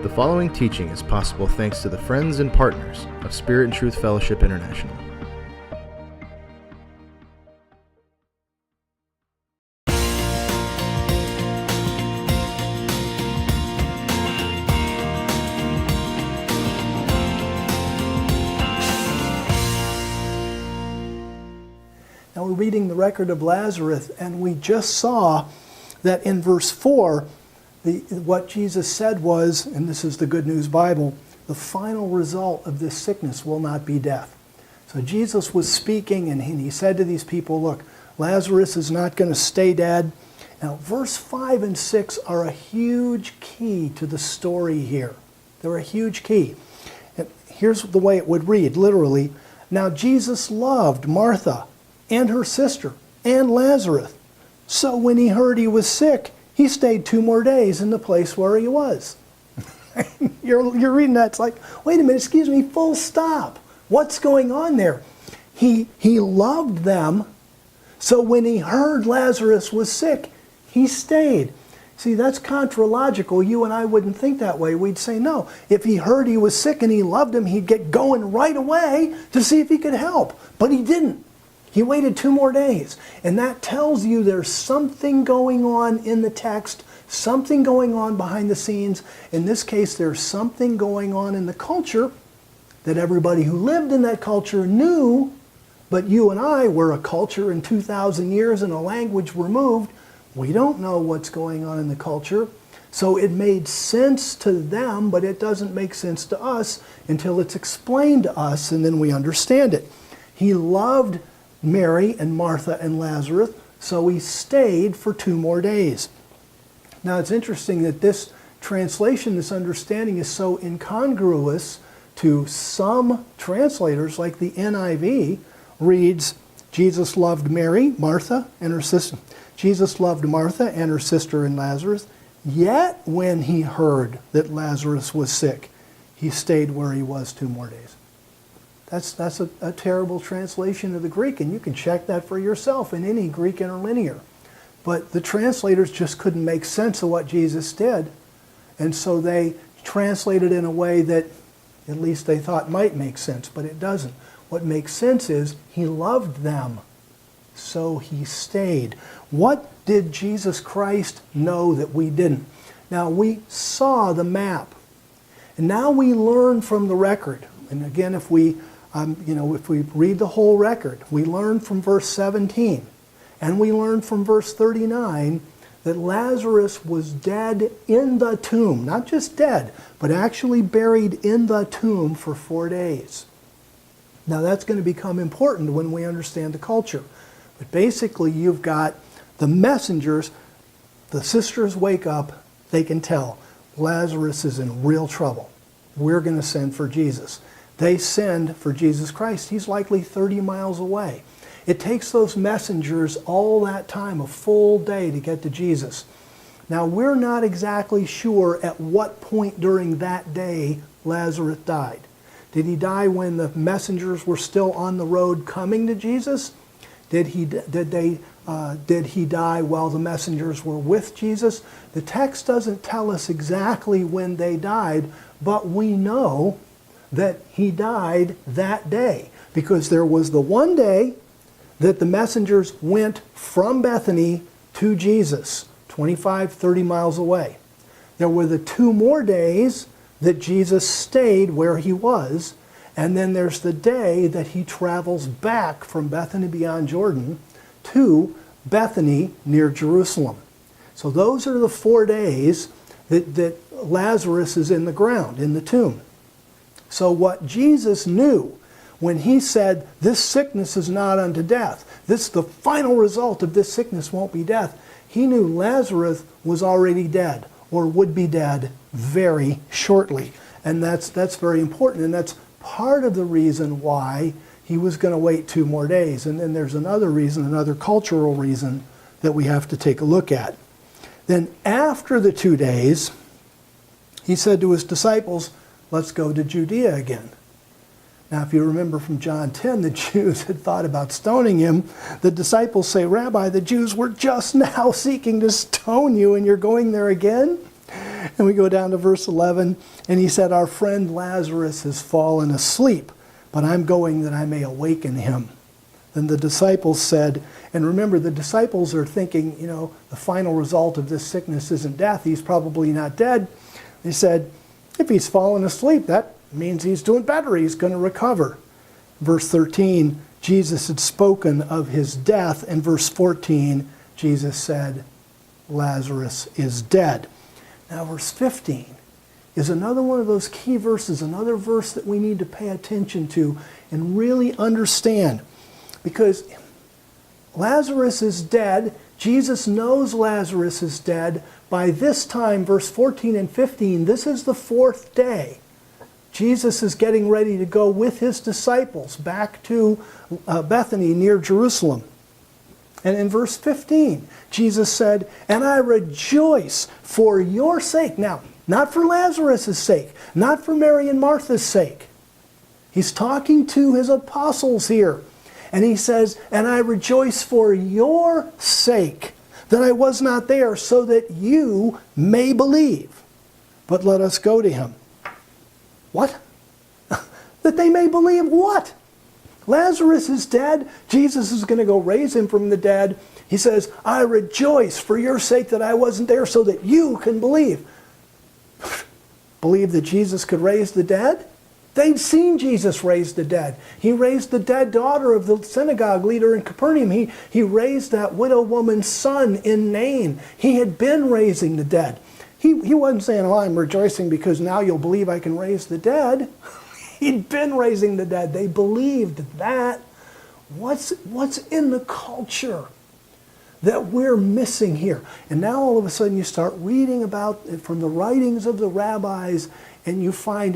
The following teaching is possible thanks to the friends and partners of Spirit and Truth Fellowship International. Now we're reading the record of Lazarus, and we just saw that in verse 4, what Jesus said was, and this is the Good News Bible, the final result of this sickness will not be death. So Jesus was speaking, and he said to these people, look, Lazarus is not going to stay dead. Now verse 5 and 6 are a huge key to the story here. They're a huge key. And here's the way it would read, literally. Now Jesus loved Martha and her sister and Lazarus. So when he heard he was sick, he stayed 2 more days in the place where he was. You're reading that, it's like, wait a minute, excuse me, full stop. What's going on there? He loved them, so when he heard Lazarus was sick, he stayed. See, that's contralogical. You and I wouldn't think that way. We'd say, no, if he heard he was sick and he loved him, he'd get going right away to see if he could help. But he didn't. He waited 2 more days. And that tells you there's something going on in the text, something going on behind the scenes. In this case, there's something going on in the culture that everybody who lived in that culture knew, but you and I were a culture in 2,000 years and a language removed. We don't know what's going on in the culture. So it made sense to them, but it doesn't make sense to us until it's explained to us, and then we understand it. He loved Mary and Martha and Lazarus, so he stayed for 2 more days. Now it's interesting that this translation, this understanding, is so incongruous to some translators, like the NIV reads, Jesus loved Mary, Martha, and her sister. Jesus loved Martha and her sister and Lazarus, yet when he heard that Lazarus was sick, he stayed where he was 2 more days. That's a terrible translation of the Greek, and you can check that for yourself in any Greek interlinear. But the translators just couldn't make sense of what Jesus did, and so they translated in a way that at least they thought might make sense, but it doesn't. What makes sense is he loved them, so he stayed. What did Jesus Christ know that we didn't? Now, we saw the map, and now we learn from the record. And again, if we read the whole record, we learn from verse 17, and we learn from verse 39 that Lazarus was dead in the tomb. Not just dead, but actually buried in the tomb for 4 days. Now that's going to become important when we understand the culture. But basically you've got the messengers, the sisters wake up, they can tell Lazarus is in real trouble. We're going to send for Jesus. They send for Jesus Christ. He's likely 30 miles away. It takes those messengers all that time, a full day, to get to Jesus. Now, we're not exactly sure at what point during that day Lazarus died. Did he die when the messengers were still on the road coming to Jesus? Did he die while the messengers were with Jesus? The text doesn't tell us exactly when they died, but we know that he died that day, because there was the one day that the messengers went from Bethany to Jesus, 25, 30 miles away. There were the 2 more days that Jesus stayed where he was, and then there's the day that he travels back from Bethany beyond Jordan to Bethany near Jerusalem. So those are the 4 days that Lazarus is in the ground, in the tomb. So what Jesus knew when he said, this sickness is not unto death, the final result of this sickness won't be death, he knew Lazarus was already dead, or would be dead very shortly. And that's very important, and that's part of the reason why he was going to wait 2 more days. And then there's another reason, another cultural reason that we have to take a look at. Then after the 2 days, he said to his disciples, let's go to Judea again. Now, if you remember from John 10, the Jews had thought about stoning him. The disciples say, Rabbi, the Jews were just now seeking to stone you, and you're going there again? And we go down to verse 11, and he said, our friend Lazarus has fallen asleep, but I'm going that I may awaken him. Then the disciples said, and remember, the disciples are thinking, the final result of this sickness isn't death. He's probably not dead. They said, if he's fallen asleep, that means he's doing better. He's going to recover. Verse 13, Jesus had spoken of his death. And verse 14, Jesus said, Lazarus is dead. Now verse 15 is another one of those key verses, another verse that we need to pay attention to and really understand. Because Lazarus is dead. Jesus knows Lazarus is dead. By this time, verse 14 and 15, this is the fourth day. Jesus is getting ready to go with his disciples back to Bethany near Jerusalem. And in verse 15, Jesus said, and I rejoice for your sake. Now, not for Lazarus' sake, not for Mary and Martha's sake. He's talking to his apostles here. And he says, and I rejoice for your sake that I was not there, so that you may believe. But let us go to him. What? That they may believe what? Lazarus is dead. Jesus is going to go raise him from the dead. He says, I rejoice for your sake that I wasn't there, so that you can believe. Believe that Jesus could raise the dead? They'd seen Jesus raise the dead. He raised the dead daughter of the synagogue leader in Capernaum. He raised that widow woman's son in Nain. He had been raising the dead. He wasn't saying, oh, I'm rejoicing because now you'll believe I can raise the dead. He'd been raising the dead. They believed that. What's in the culture that we're missing here? And now all of a sudden you start reading about it from the writings of the rabbis, and you find,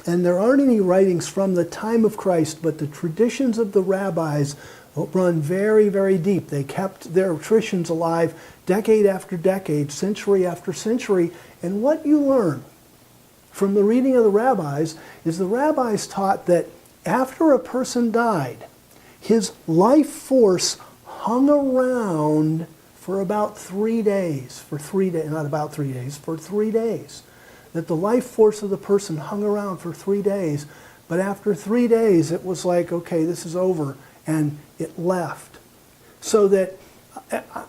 and there aren't any writings from the time of Christ, but the traditions of the rabbis run very, very deep. They kept their traditions alive decade after decade, century after century. And what you learn from the reading of the rabbis is the rabbis taught that after a person died, his life force hung around for about 3 days. For 3 days, not about 3 days, for 3 days. That the life force of the person hung around for 3 days, but after 3 days it was like, okay, this is over, and it left. So that,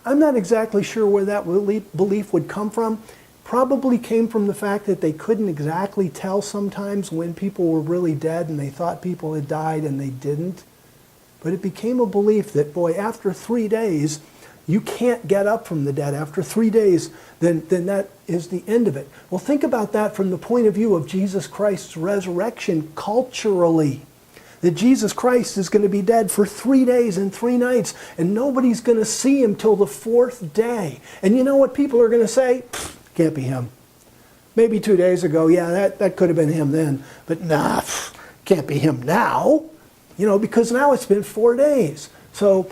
I'm not exactly sure where that belief would come from. Probably came from the fact that they couldn't exactly tell sometimes when people were really dead, and they thought people had died and they didn't. But it became a belief that, boy, after 3 days, you can't get up from the dead. After 3 days, then that is the end of it. Well, think about that from the point of view of Jesus Christ's resurrection culturally. That Jesus Christ is going to be dead for 3 days and 3 nights, and nobody's going to see him till the fourth day. And you know what people are going to say? Can't be him. Maybe 2 days ago, yeah, that could have been him then. But nah, can't be him now. Because now it's been 4 days. So,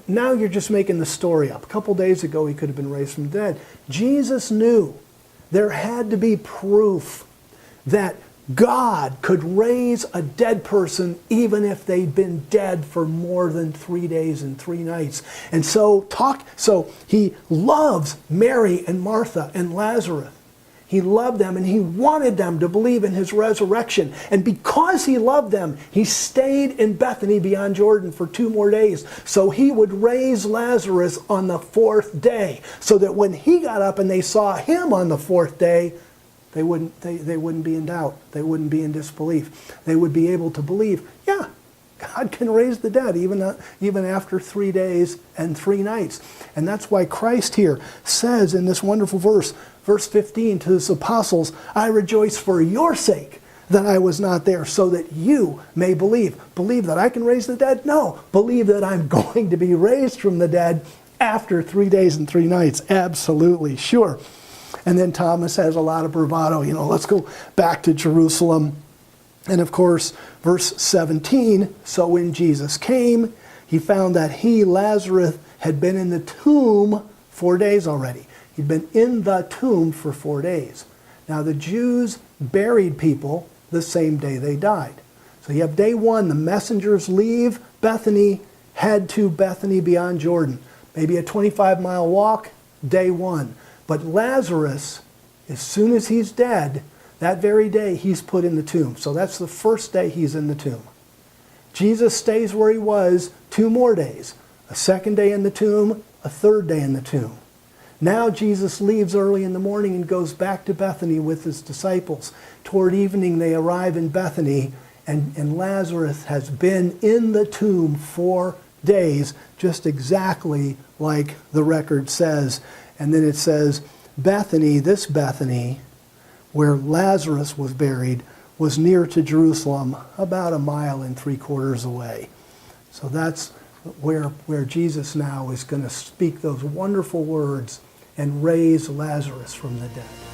now you're just making the story up. A couple days ago, he could have been raised from the dead. Jesus knew there had to be proof that God could raise a dead person even if they'd been dead for more than 3 days and 3 nights. And so he loves Mary and Martha and Lazarus. He loved them, and he wanted them to believe in his resurrection. And because he loved them, he stayed in Bethany beyond Jordan for 2 more days. So he would raise Lazarus on the 4th day, so that when he got up and they saw him on the 4th day, they wouldn't be in doubt. They wouldn't be in disbelief. They would be able to believe, yeah, God can raise the dead even after 3 days and 3 nights. And that's why Christ here says in this wonderful verse 15 to his apostles, I rejoice for your sake that I was not there, so that you may believe. Believe that I can raise the dead? No. Believe that I'm going to be raised from the dead after 3 days and 3 nights. Absolutely, sure. And then Thomas has a lot of bravado. Let's go back to Jerusalem. And of course, verse 17, so when Jesus came, he found that he, Lazarus, had been in the tomb 4 days already. He'd been in the tomb for 4 days. Now the Jews buried people the same day they died. So you have day 1, the messengers leave Bethany, head to Bethany beyond Jordan. Maybe a 25-mile walk, day 1. But Lazarus As soon as he's dead, that very day he's put in the tomb. So that's the first day he's in the tomb. Jesus stays where he was 2 more days. A second day in the tomb, a third day in the tomb. Now Jesus leaves early in the morning and goes back to Bethany with his disciples. Toward evening they arrive in Bethany, and Lazarus has been in the tomb 4 days, just exactly like the record says. And then it says, Bethany, this Bethany, where Lazarus was buried, was near to Jerusalem, about 1.75 miles away. So that's where Jesus now is going to speak those wonderful words and raise Lazarus from the dead.